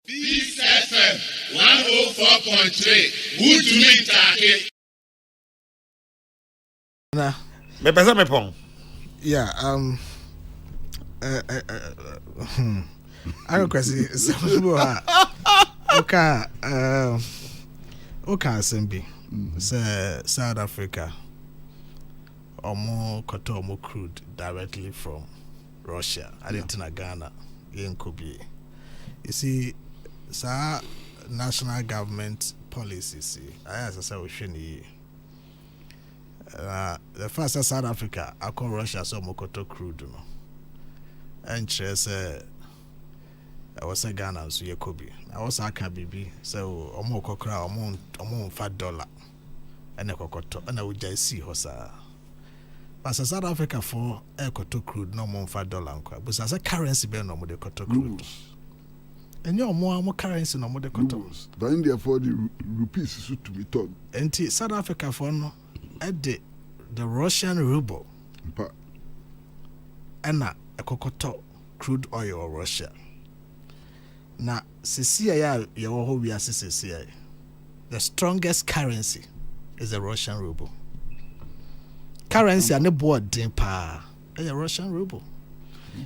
Peace FM 104.3. Good to meet you. Nah. Me pesa me pong. Yeah, I request some people okay, Simbi. South Africa. Omo koto omo crude directly from Russia. I didn't know Ghana. You see, sa national government policies. I say we shouldn't. The first South Africa, I call Russia so mokoto crude no. And say I was a Ghana so Yakobi. I was a BB so omo kokra omo $5 and a kokoto and I would just see hosa. But South Africa for a koto crude no more $5 but as a currency be no more the koto crude. And your more currency no more the koto. But India for the rupees to be taught. And South Africa for no at the Russian ruble and a kokoto crude oil of Russia. Now, CCI, the strongest currency is the Russian ruble. Currency and the board dimpa a Russian ruble.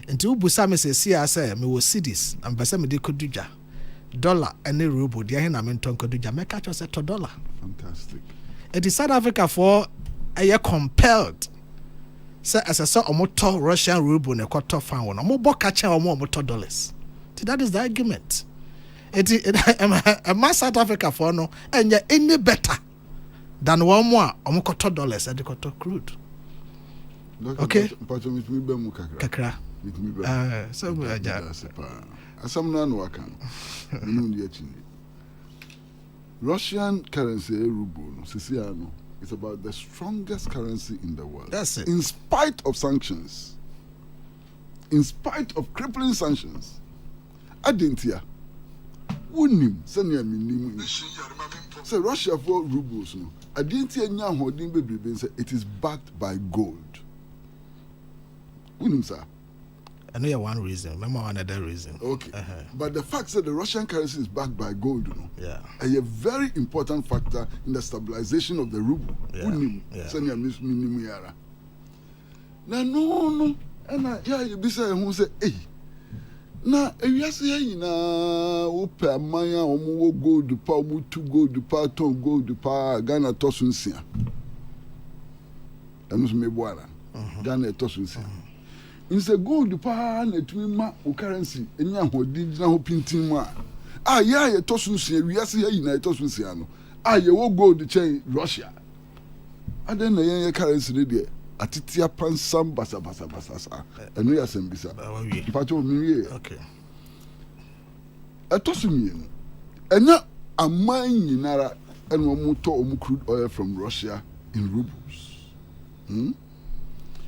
Until Busame says, say, me will see this, and Basame de Koduja dollar and the ruble, the Ahinaminton Koduja, make catch us $1. Fantastic. It is South Africa for a year compelled. Say as I saw a motor Russian ruble and a quarter fan one, a more catcher or more $1. That is the argument. A mass South Africa for no, and yet any better than one more or more $1 at the quarter crude. Okay. Kakra. So we are Russian currency ruble, Siciliano, is about the strongest currency in the world. That's it. In spite of sanctions, in spite of crippling sanctions, I didn't hear. Unim, senior minim. Say Russia for rubles, no. I didn't hear nya holding baby say it is backed by gold. Unim, sir. I know one reason. Remember another reason. Okay. But the fact that the Russian currency is backed by gold, you know, yeah, a very important factor in the stabilization of the ruble. Yeah. Now, no. And you be saying, who say, hey, now, if you say, open Maya, or gold, the power, 2 gold, the power, 2 gold, the power, Ghana Tosunsia. And was me, Ghana Tosunsia. It's a gold power net ma currency any holding na hopintin ma yeah tosun se wiase yi na tosun se ano you wo gold chain Russia and then the currency dey atitia pansam basa enu ya sembisa pato mi okay tosun mi enya aman nyinara enu mo to omu crude oil from Russia in rubles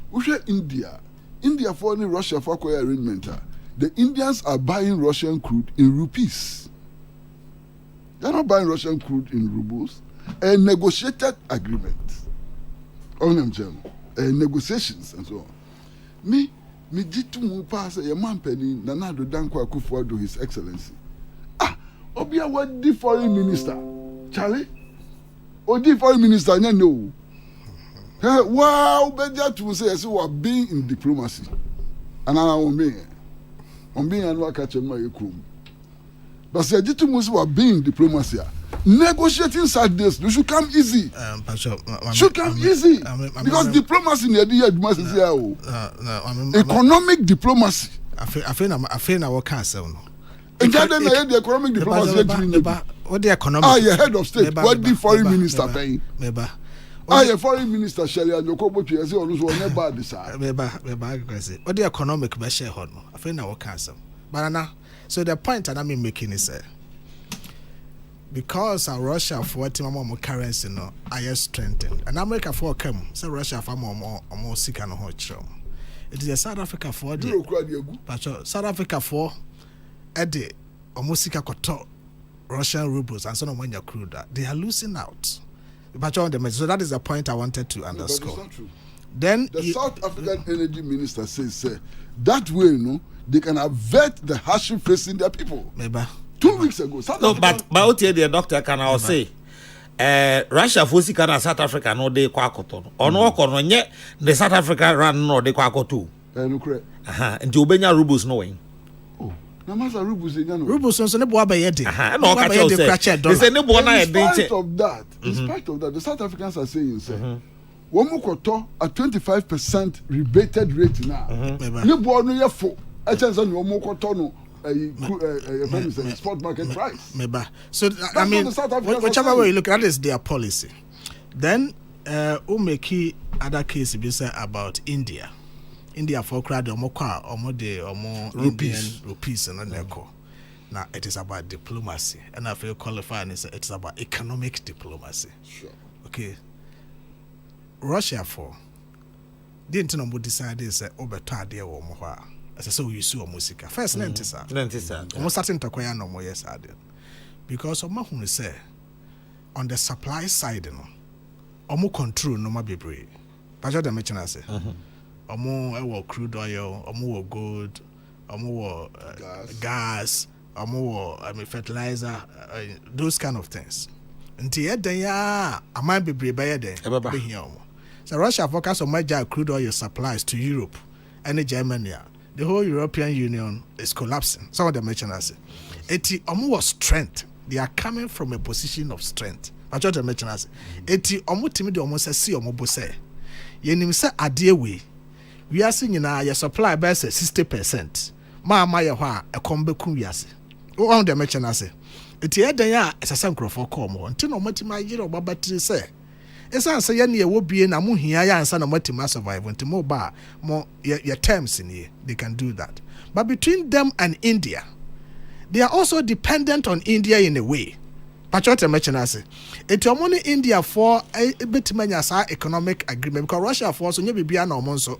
we India for any Russia for arrangement. The Indians are buying Russian crude in rupees. They are not buying Russian crude in rubles. A negotiated agreement. On them, negotiations and so on. Me jitu mu pass a man penny Nanado Dankwa Akufo-Addo His Excellency. Obia what the foreign minister, Charlie? The foreign minister, no. Wow, better to say as we are being in diplomacy. And I am being and what catch my room. But say to must we are being diplomacy. Negotiating side this should come easy. Should come easy. Because diplomacy in the idea economic diplomacy. I feel our castle. And then the economic diplomacy. What the economic? Your head of state. What the foreign minister paying? A foreign minister Shelly and Yokobo to say on never decide. What the economic measure hold no. I feel our castle. But now, so the point that I'm making is because Russia for what more currency no I strengthened. And America for come so Russia for more sick and hot. It is a South Africa for the South Africa for Eddie almost sick Russian rubles and so on when you're crude. They are losing out. So that is the point I wanted to underscore. But it's not true. Then the South African energy minister says, that way, they can avert the hardship facing their people. 2 weeks ago. No, but what the doctor can I say? Russia for Sika South Africa no de kwakoto. Ono kono nye the South Africa run no de kwakoto. No correct. Nti obenya rubles no wen. Oh, na masa rubles enya no. Rubles so ne bo abayede. No ka tell say. They say ne bo na e dey. In spite of that, the South Africans are saying say womu koto a 25% rebated rate now. Ne bo no ye fo. A chance on womu koto no spot market price. Meba. So I mean, whichever way you look at it, is their policy. Then umeki other case be say about India. India for crowd rupees and echo. Now it is about diplomacy, and I feel qualified and it's about economic diplomacy. Sure. Okay. Russia for didn't know decide is obeto ade wo mo ha. As I say we use music. First nentisa. Almost certain to kwaya no more yes ade. Because omo hu say on the supply side no omo control no ma bebre. Pajo dem mention say. Omo e crude oil, omo gold, omo gas, omo fertilizer, those kind of things. Until yet ya am be brebe den be here omo. So Russia focus on major crude oil supplies to Europe and Germany. The whole European Union is collapsing. Some of them mentioned us. Eti omo was strength. They are coming from a position of strength. But what they mentioned us. Eti omo timi de omo say see omo bo say. Yenim say ade we. We are seeing na your supply by 60%. Ma ye ho a ekombe ku wiase. O on the mention us. Eti eden ya esasa nkrofo call mo. Nti no matima yire obabatiri say. Esa say ye na ye wo bie na mo hia ya ansa na matima survive. Nti mo ba mo your terms in here. They can do that. But between them and India, they are also dependent on India in a way. Patriot mention us. It's only India for a bit many economic agreement because Russia for so you be an almost so.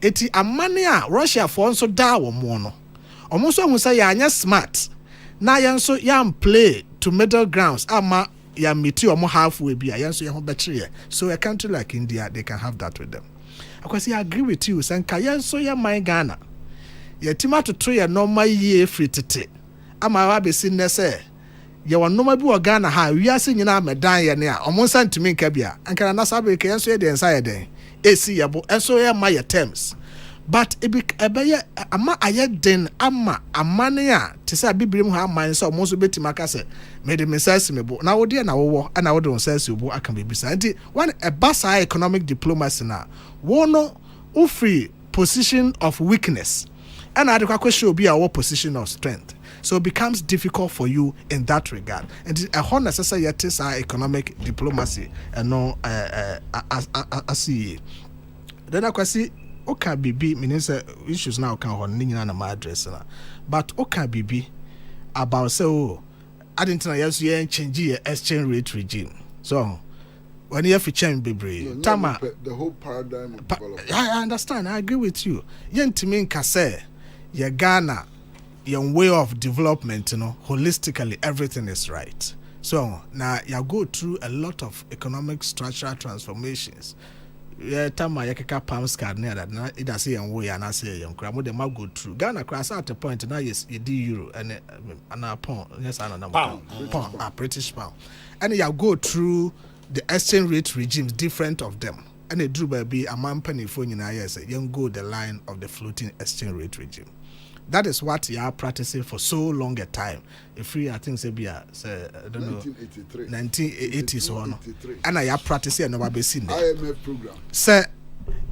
It's a mania Russia for so da mono. Almost almost say ya smart. Na yan so yan play to middle grounds. Ama ya miti omo halfway be yan so yan betre. So a country like India, they can have that with them. Because I agree with you, Sanka yan so ya my Ghana. Ya tima to try a normal year free tete. Ama wa be sin ne say ye won normal bi wo Ghana ha wiase nyina medan ye ne a omon san tumi nka bia anka na sabe ke enso ye den sa ye den esi ye bo enso ye ma ye terms but ebe ama aye den ama amane a te say bibirim ha aman so omon so betima ka say me de message me bo na wo de na wo ana wo de on sense bo aka be bisa nti one a basa economic diplomacy na wo no wo free position of weakness and I de question obi a wo position of strength. So it becomes difficult for you in that regard. And a whole necessary yet is our economic diplomacy and no see. Then I can see okay BB means issues now can on nina na address but okay BB about so I didn't know yes you change your exchange rate regime. So when you have to change BB Tama the whole paradigm of development. I understand, I agree with you. Yen to mean kase ye Ghana your way of development, holistically, everything is right. So now you go through a lot of economic structural transformations. Yeah, time I keka pounds card near that. Now it does say and way and I say young crab. They might go through Ghana cross at a point now. Yes, you do euro and a pound. Yes, and a pound, British pound. And you go through the exchange rate regimes, different of them. And they drew by be a man penny for you. Yes, you go the line of the floating exchange rate regime. That is what you are practicing for so long a time. If we, I think, say, I don't know, 1980s or no. And I are practicing and never seen IMF program. Sir,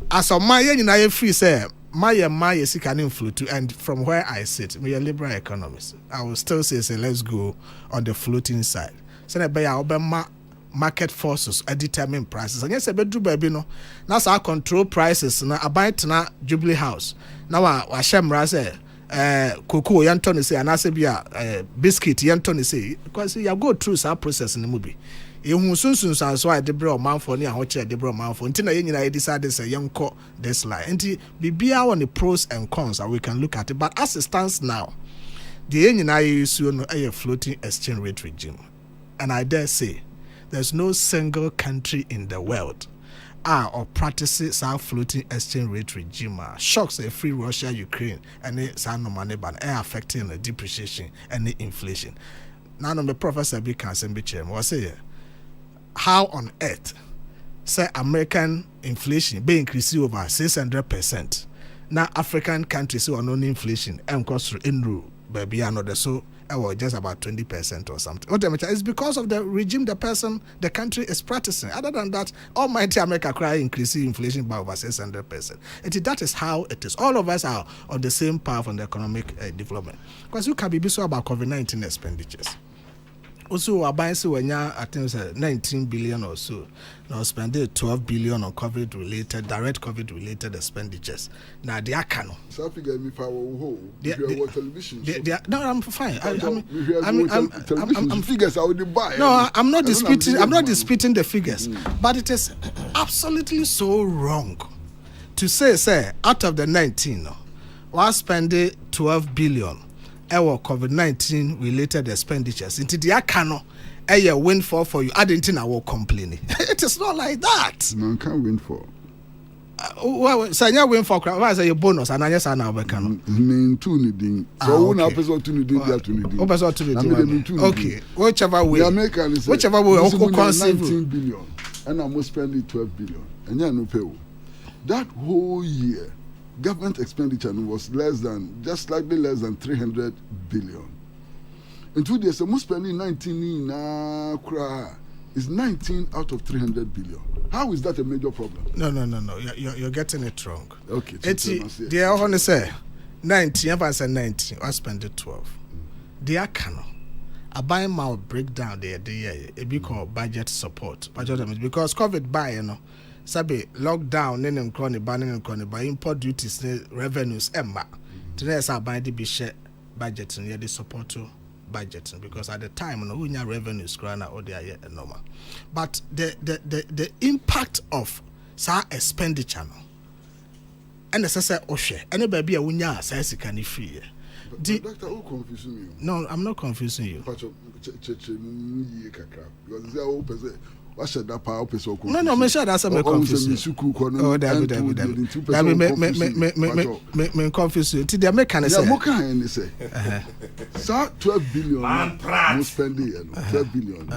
as of my year, I free, sir, my is can influence to, and from where I sit, we are liberal economists. I will still say, let's go on the floating side. So, I buy our market forces determine prices. And yes, I do baby no. Now, I control prices. Now, I buy it na Jubilee House. Now, I share say. Cocoa yantoni say anasebia biscuit yantoni say because you go through some process in the movie. You sunsun so I de bro man for ni ahoche de bro man for ntina ye nyina decide say yanko this line. Nti bibia on the pros and cons that we can look at it, but as it stands now the ye nyina use no a floating exchange rate regime, and I dare say there's no single country in the world or practices our floating exchange rate regime shocks a free Russia, Ukraine, and it's no money ban affecting the depreciation and the inflation. Now, the professor be cancer be chairman was say how on earth say American inflation be increasing over 600%. Now African countries who are non inflation and cost through in rule baby another so just about 20% or something. What it's because of the regime the country is practicing. Other than that, almighty America cry increasing inflation by over 600%. That is how it is. All of us are on the same path on the economic development. Because you can be so about COVID-19 expenditures. Also, our buying so I think 19 billion or so. Now spending 12 billion on COVID-related, direct COVID-related expenditures. Now they are canon. So if you get me for television. No, I'm fine. I'm figures I would buy. No, I'm not disputing. I'm not disputing the figures, but it is absolutely so wrong to say out of the 19, we're spending 12 billion. Our COVID-19 related expenditures into the account a windfall for you. I didn't think I will complain. It is not like that. Man can't win for. Well, so you win for why say your bonus and I just now we can. Mean two needing. So one episode to needing that to needing. Episode to needing. Okay, whichever way. The American is whichever way. 19 billion, and I'm spending 12 billion, and you no pay. That whole year. Government expenditure was just slightly less than 300 billion. In 2 days, most spending 19 is 19 out of 300 billion. How is that a major problem? No. You're getting it wrong. Okay. They are only say 19. If I say 19, I spend it 12. They are canon. I buy my breakdown there. It be called budget support. Because COVID buy sabe lockdown nene nkro ba import duties ne revenues emma today say buy the be share budget near the support budget because at the time no unya revenues grana or they are normal but the impact of sa expenditure no and say ohwe any baby a unya say sika ni free Doctor, who confusing you? No, I'm not confusing you. Because they are open. What should that power person? No, me sure that's a confusing. Oh, that me confuse you. They make kind of say. Yeah, what can I say? So 12 billion. Most spending 12 billion.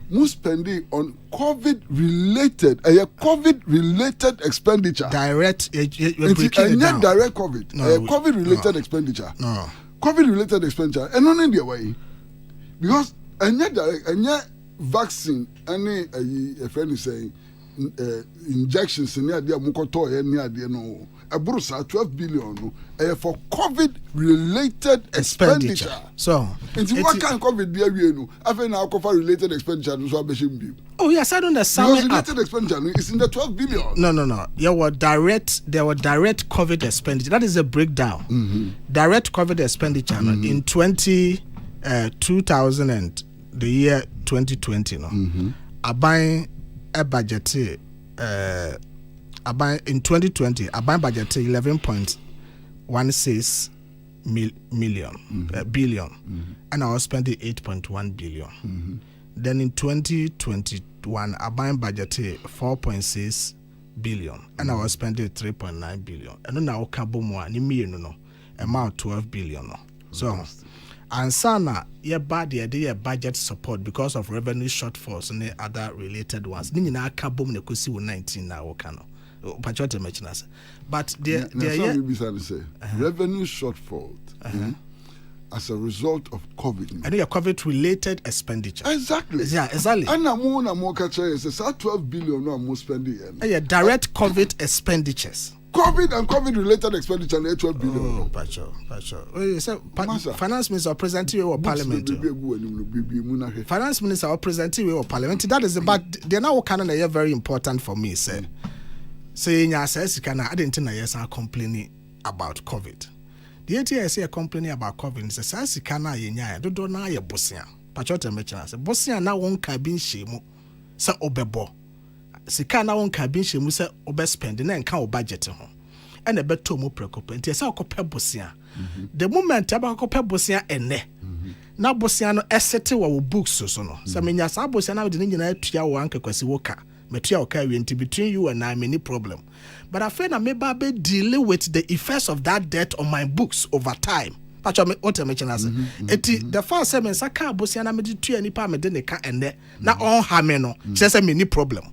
Most spending on COVID-related, COVID-related expenditure. Direct, not direct COVID. COVID-related expenditure. No. COVID-related expenditure. And not in the way, because direct, vaccine. Any a friend is saying injections near the mukoto near the no. A brusa 12 billion for COVID-related expenditure. So, what kind of COVID there we know? After now, COVID-related expenditure so oh yes, I don't understand. Related expenditure is in the 12 billion. No. There were direct COVID expenditure. That is a breakdown. Direct COVID expenditure in 2000 and the year 2020 I buy a budget I buy in 2020 I buy budget 11.16 million billion and I was spending 8.1 billion. Then in 2021 I buy budget 4.6 billion and I was spending 3.9 billion and now kabomwa ni million amount 12 billion. So and sana ye bad the budget support because of revenue shortfalls and the other related ones. Ni na aka bom na kosi 19 na wo ka no. Pachote mention us. But the revenue shortfall as a result of COVID. And your COVID related expenditure. Exactly. Yeah, exactly. And na more catch is 12 billion no more spending. Yeah, direct COVID expenditures. COVID and COVID-related expenditure, 12 billion. Oh, Pacho. Finance Minister presenting you Parliament. Finance Minister presenting you Parliament. That is about. They now kind of very important for me. Saying yes, I didn't know yes, I'm complaining about COVID. The ATI say complaining about COVID. Says I can't yenya. Don't know your Bosnia. Pacho te mention say Bosnia na won cabin shemu. Say obebo. Sika na won cabin shemu say obespend na nka o budget ho. And a better more preoccupant. Yes, I'll compare Bosnia. The moment I compare Bosnia and ne. Now Bosnia no asset our books so no. So many as Bosnia now didn't unite to your uncle Kwesi Pratt metua okay between you and I many problem. But I feel na maybe deal with the effects of that debt on my books over time. What I mention as the first 7 saka bosia na me di tua nipa me de ne ka ene na on ha me no say many problem.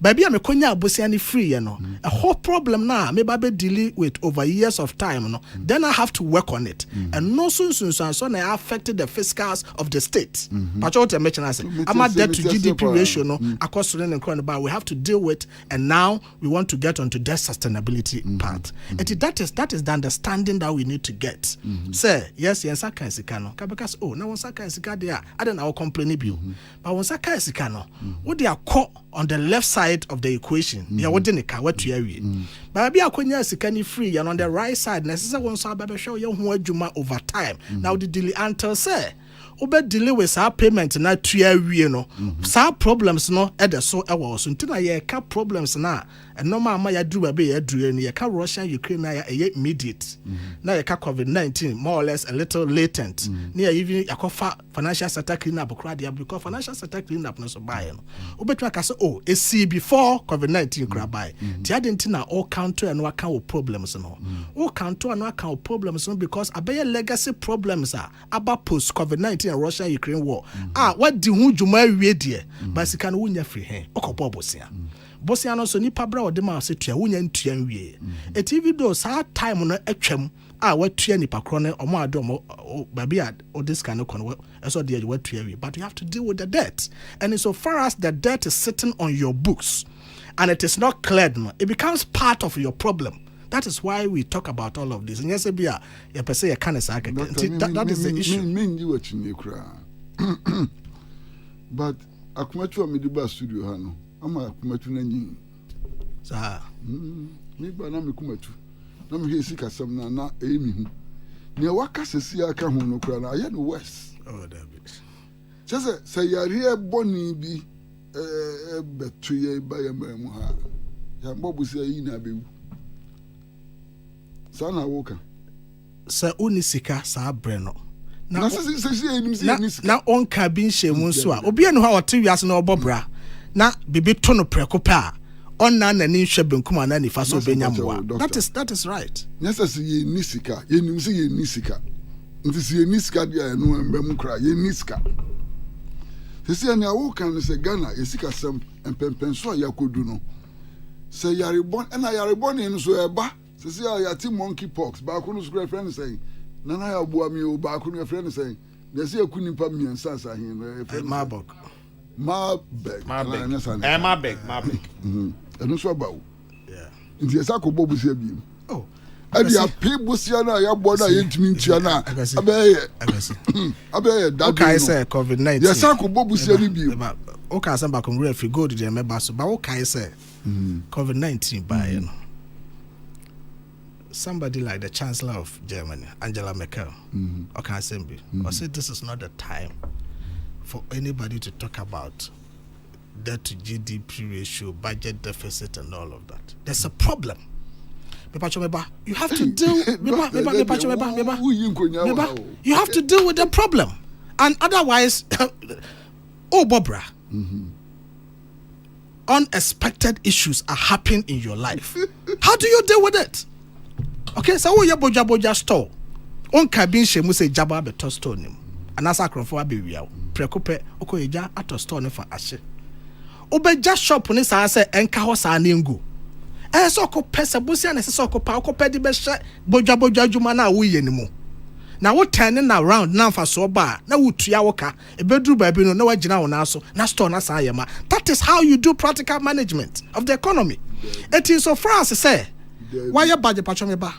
Baby, I'm a konya abosiani free, a whole problem now, maybe I be dealing with over years of time, then I have to work on it. And no soon I affected the fiscals of the state. But what I mentioned, I said, I'm a debt to GDP ratio, across the and but we have to deal with, and now we want to get onto debt sustainability part. And that is the understanding that we need to get. Say, yes, I can sikano, because now once I can sikano, I don't know complain you. But once I can sikano, what they are caught on the left side of the equation, what didn't what to area. But I akonya sikani free and on the right side, necessary one so baby show you who juma over time. Now the daily until say obe delay with our payment na to area no. Some problems no either so was until I cap problems na and no ma ya do baby ya do any ka Russia Ukraine na immediate. Now you COVID-19 more or less a little latent. Near even a financial sector clean up because financial sector clean up no so buy no. Obe to say oh a see before COVID-19 crab buy. Ti adenti na all counter and what kind of problems no. All counter and what kind of problems no because abeye legacy problems are about post COVID-19 and Russia Ukraine war. What do hu juma wie de but sika no wunya free hen. Okopo bosia. Bosia no so nipa bra ode ma se tua wunya ntua wie. E TV do sa time no atwam what tua nipa kro ne omo adom baby o this kind of kono so dey what tua wie. But you have to deal with the debt. And so far as the debt is sitting on your books and it is not cleared, it becomes part of your problem. That is why we talk about all of this. And yes, be a per se a can that is the issue. You what you but akumachu amediba studio hano. Ama akumachu nanyi. Sir. Me ba na me kumatu. Na me hesi kasam na emi hu. Ne waka sesi aka hu no kura na aye no west. Oh, David. Say yare boni bi betu ye ba ye mamu ha. Ya mbobu se yi na bewu. Sana woka. Sa unisika sa breno. Na se na on ka bi nhemu so a obi enu ha ote wiase na obobra na bibi to no preko pa on na nani hwe benkum na nifa so benyamwa. That is right. Yes say ye nisika ye nim say ye nisika nti say ye nisika dia enu embem kra ye nisika sesi na woka no se Ghana ye sika sam empempen so yakodu no say yarebon na yarebon ni so eba sesi ya ti monkey pox ba ko no so friend say nana ya bua mi o ba ko no friend say na se akuni pa mi ansa sa hin Mabek enu so ba o yeah nti esa ko bobu se bi oh abi a people sia na ya bo na ye ntimi ntia na abeye that okay say COVID-19 yes esa ko bobu sia ni bi okay say ba kon refi go dey me ba so ba okay say COVID-19 by you know somebody like the Chancellor of Germany, Angela Merkel, okay, assembly, or say this is not the time for anybody to talk about debt to GDP ratio, budget deficit, and all of that. There's a problem. You have to deal. You have to deal with the problem, and otherwise, oh, Bobra, unexpected issues are happening in your life. How do you deal with it? Okay, so we boja store. On cabin she must say jaba beto store nim. Anasa krofo abewiawo. Prekope okoyeja ato store ne fa ahye. Obeja shop ne sa say enka ho sa na ngu. So ko pesa bosia na se ko pa ko pedi be hye boja adwuma na wo ye ni mu. Na wo turn na round na fa so ba na wo tua wo ka e bedru ba bi no na wagina wo na so na store na sa yema. That is how you do practical management of the economy. It is so far as say why your budget patchomeba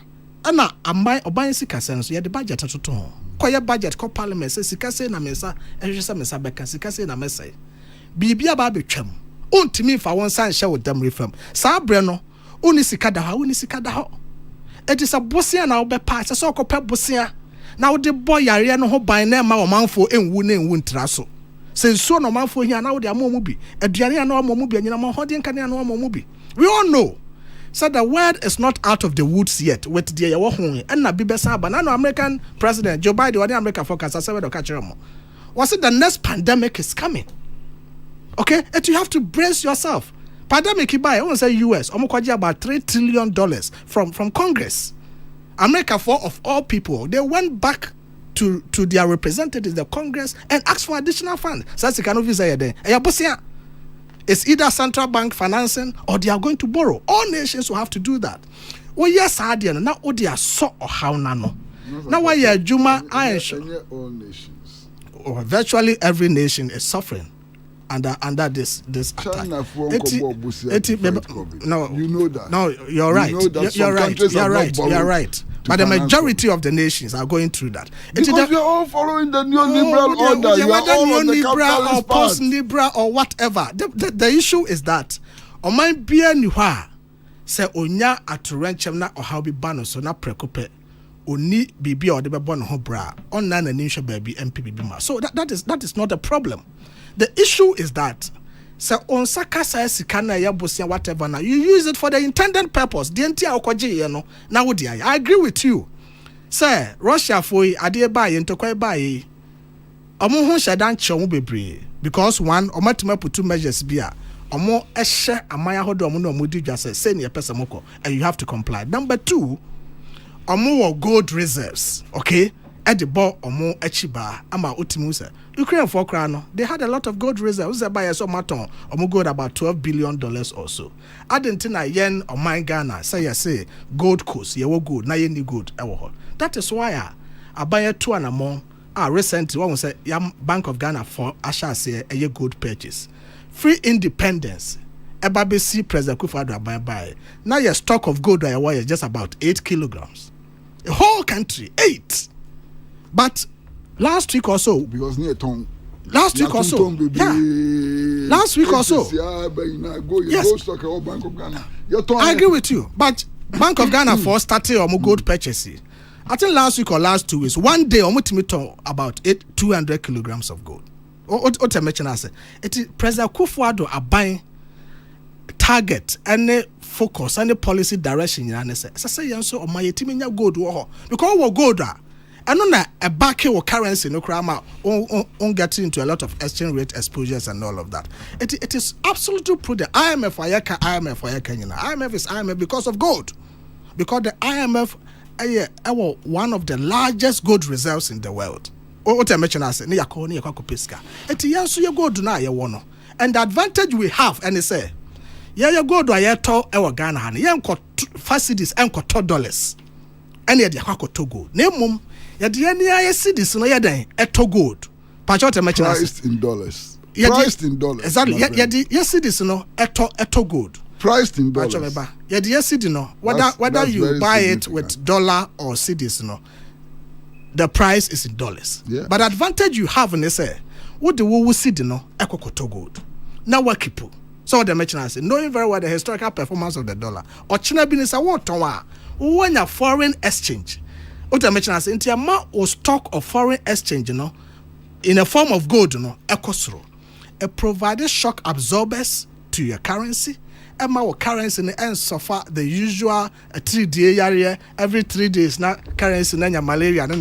ana ambai oban sika senso ye the budget atoto ko ye budget ko parliament say sika say na mensa ehwese mensa beka sika say na mesai bibia ba betwam ontimi fa won san hye wo dam reform sa bre no oni sika da ho it is a bosia na wo be pa say so ko pe bosia na wo de boy yare no ho ban na ma wo manfo enwu na enwu ntra so senso no manfo hia na wo de amomu bi aduane na amomu bi anyina mo hodin kan na amomu bi we all know. So the word is not out of the woods yet with the Yawahun and Nabibesa Banano American President Joe Biden or the American focus. I said, was it the next pandemic is coming? Okay, and you have to brace yourself. Pandemic buy, I want to say US, about $3 trillion from Congress. America, of all people, they went back to their representatives, the Congress, and asked for additional funds. So that's the kind of visa there. It's either central bank financing or they are going to borrow. All nations will have to do that. Oh yes, I did. Now they are so or how nano. Now why you Juma all nations. Virtually every nation is suffering under this attack. China no, you know that. No, you're right. You're right. But the majority of the nations are going through that. Because we are all following the neoliberal order. You are all on the capitalist or post-liberal or whatever. The issue is that Oman Bia Nuha say Onya aturenchem na ohabi bano so na prekope oni bibi or the bon ho bra on na nisha baby MPB ma. So that is not a problem. The issue is that say on sakasa sikana ya bosia whatever now you use it for the intended purpose. The entire okoje ye no na wo dia. I agree with you. Say Russia for ade ba ye ntokwa ba ye. Omo ho shedan chewo bebre because one omatima put two measures bia. Omo ehye amaya hodo omo no omo di dwa say ne pese moko and you have to comply. Number 2, omo gold reserves, okay? At the ball omo echiba ama utimu say Ukraine for krano they had a lot of gold reserves by so maton omo gold about $12 billion or so. Adentina yen or mine Ghana say gold coast ye wo gold na ye ni gold ewo ho. That is why abaya 2 and more recently one say yam Bank of Ghana for asha say a gold purchase. Free independence. Ebabesi President Kufuor buy. Now your stock of gold is just about 8 kilograms. The whole country 8. But last week or so, because near tongue. Last week or so, last week or so. Yes. I agree with you. But Bank of Ghana for started gold purchasing. I think last week or last 2 weeks, one day about 200 kilograms of gold. What I mentioned, I said, it is President Kufuor are buying target any focus any policy direction. You say, so on my team gold because we gold and on a back or currency no crama on getting into a lot of exchange rate exposures and all of that. It is absolutely prudent. IMF is IMF because of gold, because the IMF one of the largest gold reserves in the world. What I mentioned, I said, and the advantage we have, and they say, you go to a to our Ghana, you got facilities and got $2, and you have Togo. Name you the cities no yet a Togo. Priced in dollars. Priced in dollars. Exactly. Yes, cities no a Togo. Priced in dollars. Yes, city no. Whether you buy it with dollar or cities no. The price is in dollars. Yeah. But the advantage you have in this, what the we see, Ekokoto gold. Now what people? So what the mention say, knowing very well the historical performance of the dollar. Or China business what when a foreign exchange. What the mention say, into amount or stock of foreign exchange, in a form of gold, ekosro. It provided shock absorbers to your currency. Our currency and suffer the usual 3-day area every 3 days now currency na malaria and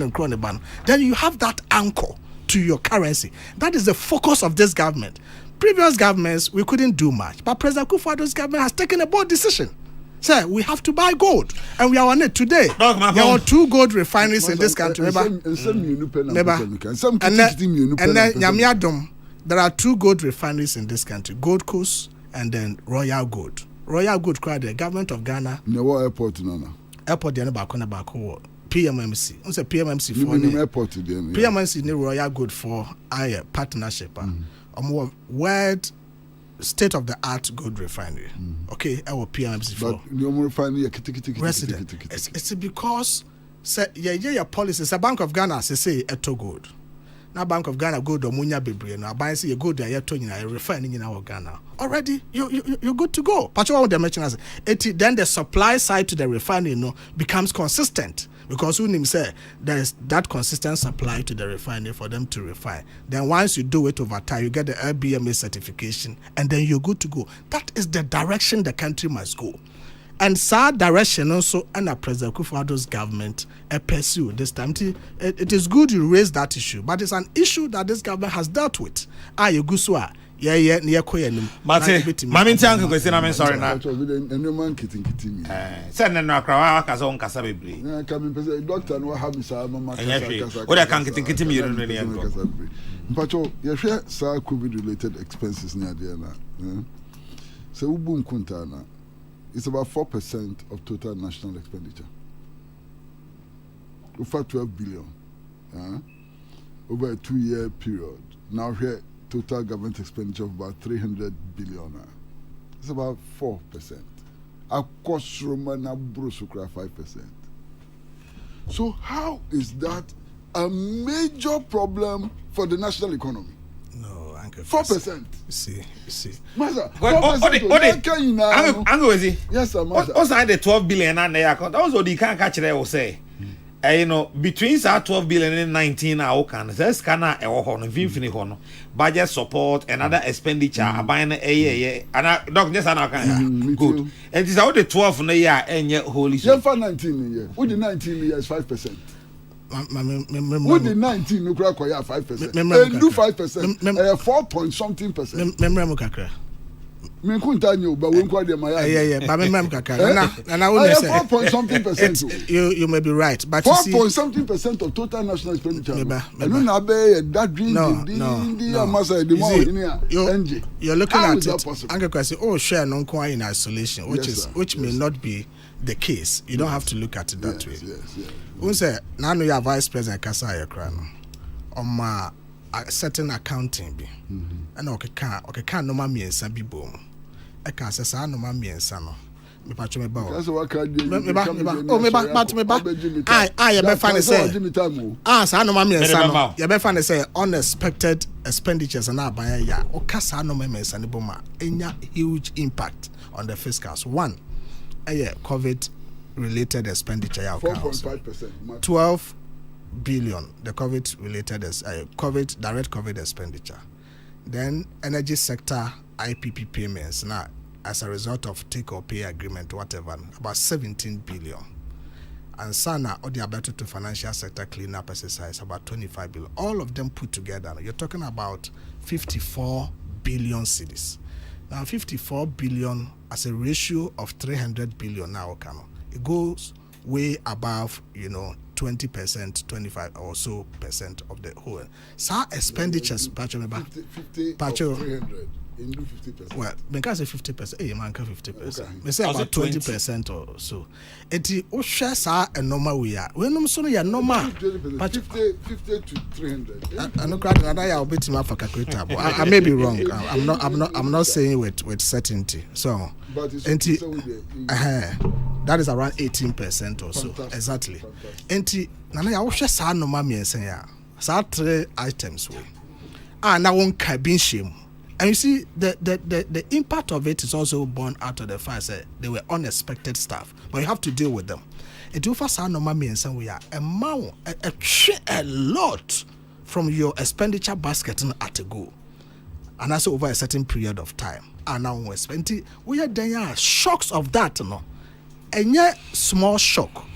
then you have that anchor to your currency. That is the focus of this government. Previous governments we couldn't do much, but President Kufuor's government has taken a bold decision. Sir, we have to buy gold, and we are on it today. There are 2 gold refineries in this country. There are 2 gold refineries in this country: Gold Coast and then Royal Gold. Royal Gold cried the government of Ghana. No airport no. Airport the back PMMC. On say PMMC for airport PMMC ni Royal Gold for partnership. World state of the art gold refinery. Okay, our PMMC for. But no refinery resident. It's because say your policy. It's a Bank of Ghana say eto gold. Now Bank of Ghana gold or munya bebre no buy say you go there to refining in our Ghana. Already you're good to go. But what they mention as then the supply side to the refining becomes consistent. Because when say there is that consistent supply to the refinery for them to refine. Then once you do it over time, you get the LBMA certification, and then you're good to go. That is the direction the country must go. And sad direction also, and President Kufuor's government pursue this time. It is good you raise that issue, but it's an issue that this government has dealt with. yeah koye Mate mami ntianke Kwesi na me sorry na no man kitin send na akra ka so nkasa bebre na ka me pese doctor no ha mi sa mama kasa o da kan kitin mi no ne yanko mpacho ye hwe sa covid related expenses ni ade na so ubu nkunta na it's about 4% of total national expenditure over 12 billion over a 2-year period. Now here total government expenditure of about 300 billion. It's about 4%. Our cost Romana Brosukra 5%. So how is that a major problem for the national economy? No, Uncle. 4%. See. Master, 4%. Uncle, yes, sir, master. Also, the 12 billion and the account. Also, the can't catch it. Will say. You know, between 12 billion and 19 can there's kana budget support and other expenditure buying and doc just an good and it's out the 12 in the year and yet holy shit 19 year with the 19 years 5%. With the 19 no crack 5%. And do 5%. 4 point something percent. Me kunta nyo ba we nkwa de my but me kaka na we say 4 point something percent. You may be right, but 4 point something percent of total national expenditure. And na be that dream you're looking at it. Uncle Kwesi, share non in isolation, which may not be the case. You don't have to look at it that way. We say now you are vice president kasa ayekra no on my certain accounting be and okay no ma miensa bi bom e ka se sa no ma miensa no me pa chome ba that's what can do me ba you be fan say sa no ma miensa no you be fan say unexpected expenditures and aban ya o ka sa no ma miensa ne bom a enya huge impact on the fiscals. One COVID related expenditure ya 4.5%, 12 billion the COVID related COVID direct COVID expenditure. Then energy sector IPP payments now as a result of take or pay agreement whatever about 17 billion. And Sana or the about to financial sector cleanup exercise about 25 billion. All of them put together, you're talking about 54 billion cedis. Now 54 billion as a ratio of 300 billion now it goes way above 20%, 25 or so percent of the whole. So expenditures, 50 of 300. In 50%. Well, because 50%, hey, man, 50%. We say about 20% or so. Eti o share sa a normal we are. We no so ya normal. 50 to 300. I know crowd another ya bit ma for calculator. I may be wrong. I'm not saying with certainty. So, enti that is around 18% or so. Fantastic. Exactly. Enti nana ya o share sa normal me say ya. Sa 3 items we. Na won ka bin shame. And you see, the impact of it is also born out of the fact that they were unexpected stuff, but you have to deal with them. It will first sound normal means we are a lot from your expenditure basket at a go, and also over a certain period of time. And now we're spending, we are there shocks of that, no, and yet small shock.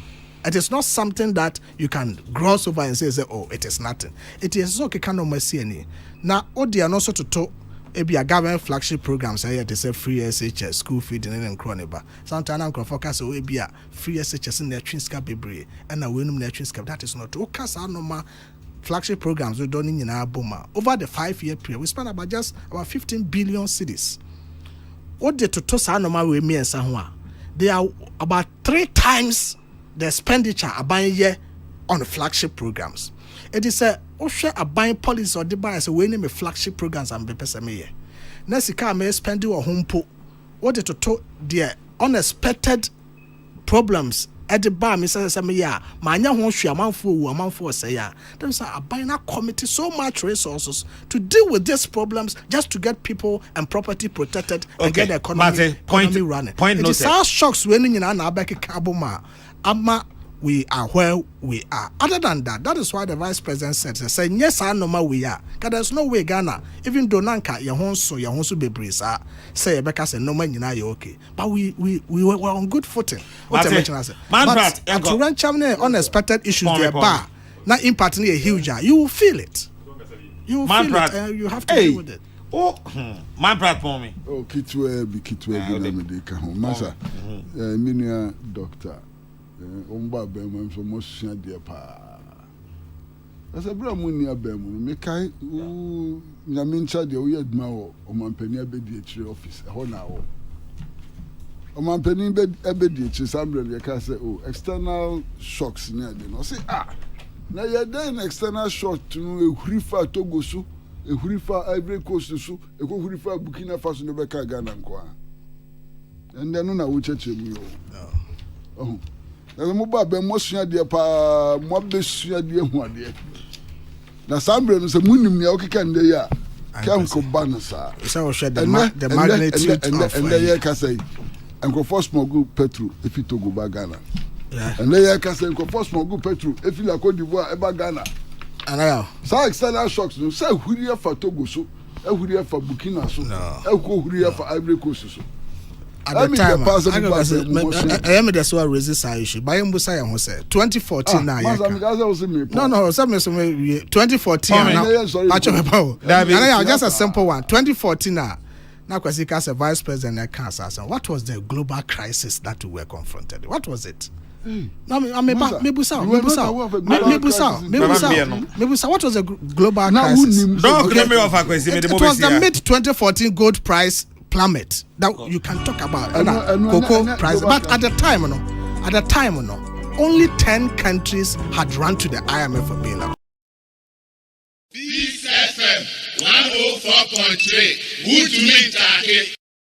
It is not something that you can gloss over and say, oh, it is nothing. It is okay, can no see any. Now, all they are also to talk. It be a government flagship programs here to say free SHS, school feeding and chroniba. Sometimes I'm focus on be a free SHS in their twinska baby and a winum their twinska. That is not to cast our normal flagship programs we done in our boma. Over the 5-year period, we spent about 15 billion cedis. What the total our normal with me and Sanwa? They are about 3 times the expenditure a buying year on the flagship programs. It is a buying policy or the buy as a way name a flagship programs and be pesame. Nesika may spend you a home po. What it to the unexpected problems at the bar, Mr. Samia, my young one, she a man for say ya. There's a buying a committee so much resources to deal with these problems just to get people and property protected and get the economy running. It is our shocks when in an abeki kabuma. We are where we are. Other than that, that is why the vice president said, yes, I know we are. Because there's no way Ghana, even Donanka, your be brisa, say Becca said, no man, you're okay. But we were on good footing. What I mentioned, I said, but to run Chamne unexpected issues there, not impacting a huge, you will feel it. You will feel it. You have to deal with it. Oh, my Pratt for me. Oh, kitwe na me de ka ho. Masa. Minia doctor. Omba be mo so mo sua de pa. Asa bra mu ni abem no me kai na me ncha de wo yaduma wo omampani abedi akire office ho na wo. Omampani abedi akire sambre ye ka say external shocks na de no say na ye den external shock no ehuri fa Togo so ehuri fa Ivory Coast so ehuri fa Burkina Faso no be ka Ghana nko a ende no na wo cheche mu yo na mo ba be mo sua de pa mo be sua de hu ade na sambre no se munim ya okeka nde ya kam ko banasa so we share the magnitude of and ye ka say enko first mo go petrol if it Togo ba Ghana and ye ka say enko first mo go petrol if la Côte d'Ivoire e ba Ghana ana sa external shocks no say huriya fa Togo so huriya fa Burkina so huriya fa Ivory Coast so at the time I am the so resist issue by mbusa ya ho say 2014 na ya no some 2014 na pacho about just a simple one 2014 na Kwesi as a vice president at Kansas. What was the global crisis that we were confronted with? What was it? No, mebusa. What was the global crisis? It was the mid 2014 gold price plummet that you can talk about. Cocoa price, but at the time, only 10 countries had run to the IMF for bailout. Peace FM 104.3. Good to meet you.